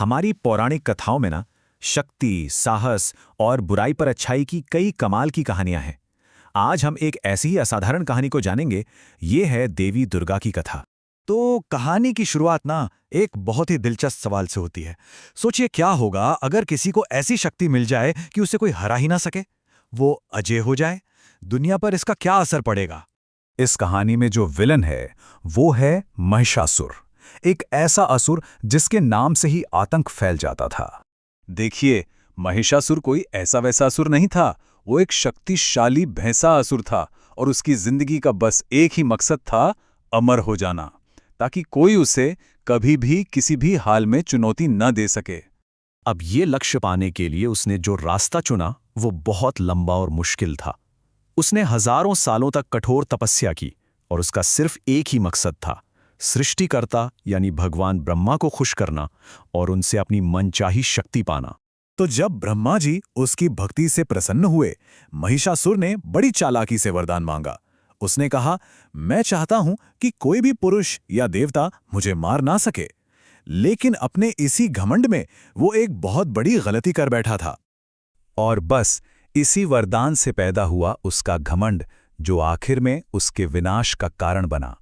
हमारी पौराणिक कथाओं में ना शक्ति, साहस और बुराई पर अच्छाई की कई कमाल की कहानियां हैं। आज हम एक ऐसी ही असाधारण कहानी को जानेंगे। ये है देवी दुर्गा की कथा। तो कहानी की शुरुआत ना एक बहुत ही दिलचस्प सवाल से होती है। सोचिए क्या होगा अगर किसी को ऐसी शक्ति मिल जाए कि उसे कोई हरा ही ना सके, वो अजय हो जाए। दुनिया पर इसका क्या असर पड़ेगा? इस कहानी में जो विलन है वो है महिषासुर, एक ऐसा असुर जिसके नाम से ही आतंक फैल जाता था। देखिए, महिषासुर कोई ऐसा वैसा असुर नहीं था। वो एक शक्तिशाली भैंसा असुर था और उसकी जिंदगी का बस एक ही मकसद था, अमर हो जाना, ताकि कोई उसे कभी भी किसी भी हाल में चुनौती न दे सके। अब ये लक्ष्य पाने के लिए उसने जो रास्ता चुना वो बहुत लंबा और मुश्किल था। उसने हजारों सालों तक कठोर तपस्या की और उसका सिर्फ एक ही मकसद था, सृष्टिकर्ता यानी भगवान ब्रह्मा को खुश करना और उनसे अपनी मनचाही शक्ति पाना। तो जब ब्रह्मा जी उसकी भक्ति से प्रसन्न हुए, महिषासुर ने बड़ी चालाकी से वरदान मांगा। उसने कहा, मैं चाहता हूं कि कोई भी पुरुष या देवता मुझे मार ना सके। लेकिन अपने इसी घमंड में वो एक बहुत बड़ी गलती कर बैठा था। और बस इसी वरदान से पैदा हुआ उसका घमंड, जो आखिर में उसके विनाश का कारण बना।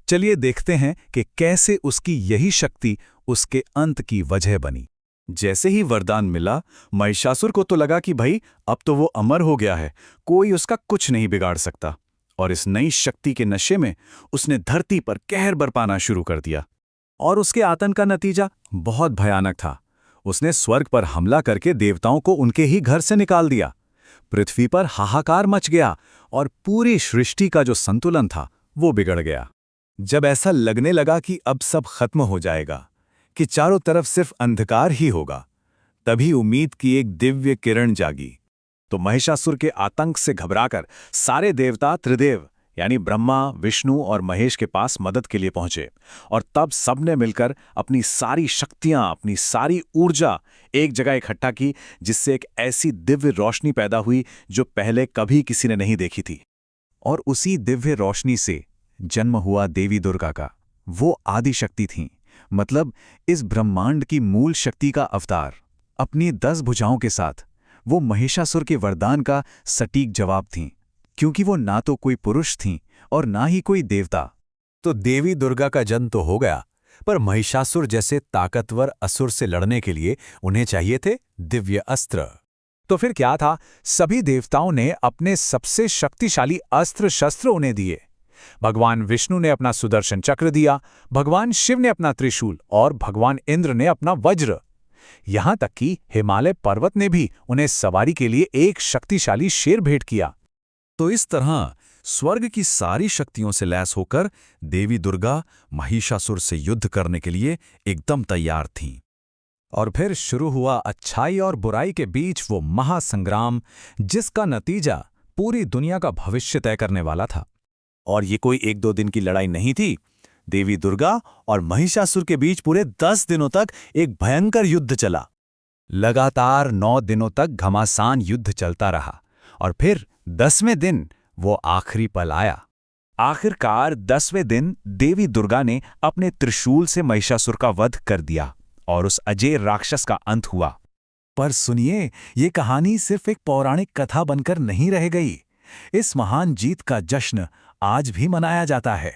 चलिए देखते हैं कि कैसे उसकी यही शक्ति उसके अंत की वजह बनी। जैसे ही वरदान मिला, महिषासुर को तो लगा कि भाई अब तो वो अमर हो गया है, कोई उसका कुछ नहीं बिगाड़ सकता। और इस नई शक्ति के नशे में उसने धरती पर कहर बरपाना शुरू कर दिया। और उसके आतंक का नतीजा बहुत भयानक था। उसने स्वर्ग पर हमला करके देवताओं को उनके ही घर से निकाल दिया। पृथ्वी पर हाहाकार मच गया और पूरी सृष्टि का जो संतुलन था वो बिगड़ गया। जब ऐसा लगने लगा कि अब सब खत्म हो जाएगा, कि चारों तरफ सिर्फ अंधकार ही होगा, तभी उम्मीद की एक दिव्य किरण जागी। तो महिषासुर के आतंक से घबराकर सारे देवता त्रिदेव यानी ब्रह्मा, विष्णु और महेश के पास मदद के लिए पहुंचे। और तब सबने मिलकर अपनी सारी शक्तियां, अपनी सारी ऊर्जा एक जगह इकट्ठा की, जिससे एक ऐसी दिव्य रोशनी पैदा हुई जो पहले कभी किसी ने नहीं देखी थी। और उसी दिव्य रोशनी से जन्म हुआ देवी दुर्गा का। वो आदि शक्ति थीं, मतलब इस ब्रह्मांड की मूल शक्ति का अवतार। अपनी 10 भुजाओं के साथ वो महिषासुर के वरदान का सटीक जवाब थीं, क्योंकि वो ना तो कोई पुरुष थीं और ना ही कोई देवता। तो देवी दुर्गा का जन्म तो हो गया, पर महिषासुर जैसे ताकतवर असुर से लड़ने के लिए उन्हें चाहिए थे दिव्य अस्त्र। तो फिर क्या था? सभी देवताओं ने अपने सबसे शक्तिशाली अस्त्र शस्त्र उन्हें दिए। भगवान विष्णु ने अपना सुदर्शन चक्र दिया, भगवान शिव ने अपना त्रिशूल और भगवान इंद्र ने अपना वज्र। यहां तक कि हिमालय पर्वत ने भी उन्हें सवारी के लिए एक शक्तिशाली शेर भेंट किया। तो इस तरह स्वर्ग की सारी शक्तियों से लैस होकर देवी दुर्गा महिषासुर से युद्ध करने के लिए एकदम तैयार थीं। और फिर शुरू हुआ अच्छाई और बुराई के बीच वो महासंग्राम, जिसका नतीजा पूरी दुनिया का भविष्य तय करने वाला था। और ये कोई 1-2 दिन की लड़ाई नहीं थी। देवी दुर्गा और महिषासुर के बीच पूरे 10 दिनों तक एक भयंकर युद्ध चला। लगातार 9 दिनों तक घमासान युद्ध चलता रहा और फिर 10वें दिन वो आखिरी पल आया। आखिरकार 10वें दिन देवी दुर्गा ने अपने त्रिशूल से महिषासुर का वध कर दिया और उस अजय राक्षस का अंत हुआ। पर सुनिए, ये कहानी सिर्फ एक पौराणिक कथा बनकर नहीं रह गई। इस महान जीत का जश्न आज भी मनाया जाता है।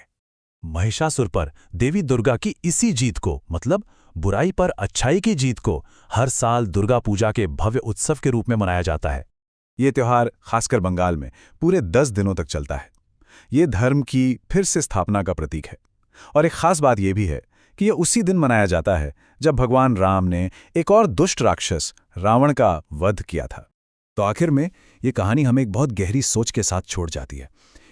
महिषासुर पर देवी दुर्गा की इसी जीत को, मतलब बुराई पर अच्छाई की जीत को, हर साल दुर्गा पूजा के भव्य उत्सव के रूप में मनाया जाता है। ये त्योहार खासकर बंगाल में पूरे 10 दिनों तक चलता है। ये धर्म की फिर से स्थापना का प्रतीक है। और एक खास बात यह भी है कि यह उसी दिन मनाया जाता है जब भगवान राम ने एक और दुष्ट राक्षस रावण का वध किया था। तो आखिर में ये कहानी हमें एक बहुत गहरी सोच के साथ छोड़ जाती है।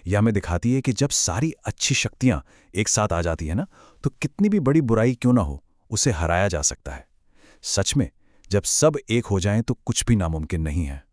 यह हमें दिखाती है कि जब सारी अच्छी शक्तियां एक साथ आ जाती है ना, तो कितनी भी बड़ी बुराई क्यों ना हो, उसे हराया जा सकता है। सच में, जब सब एक हो जाएं तो कुछ भी नामुमकिन नहीं है।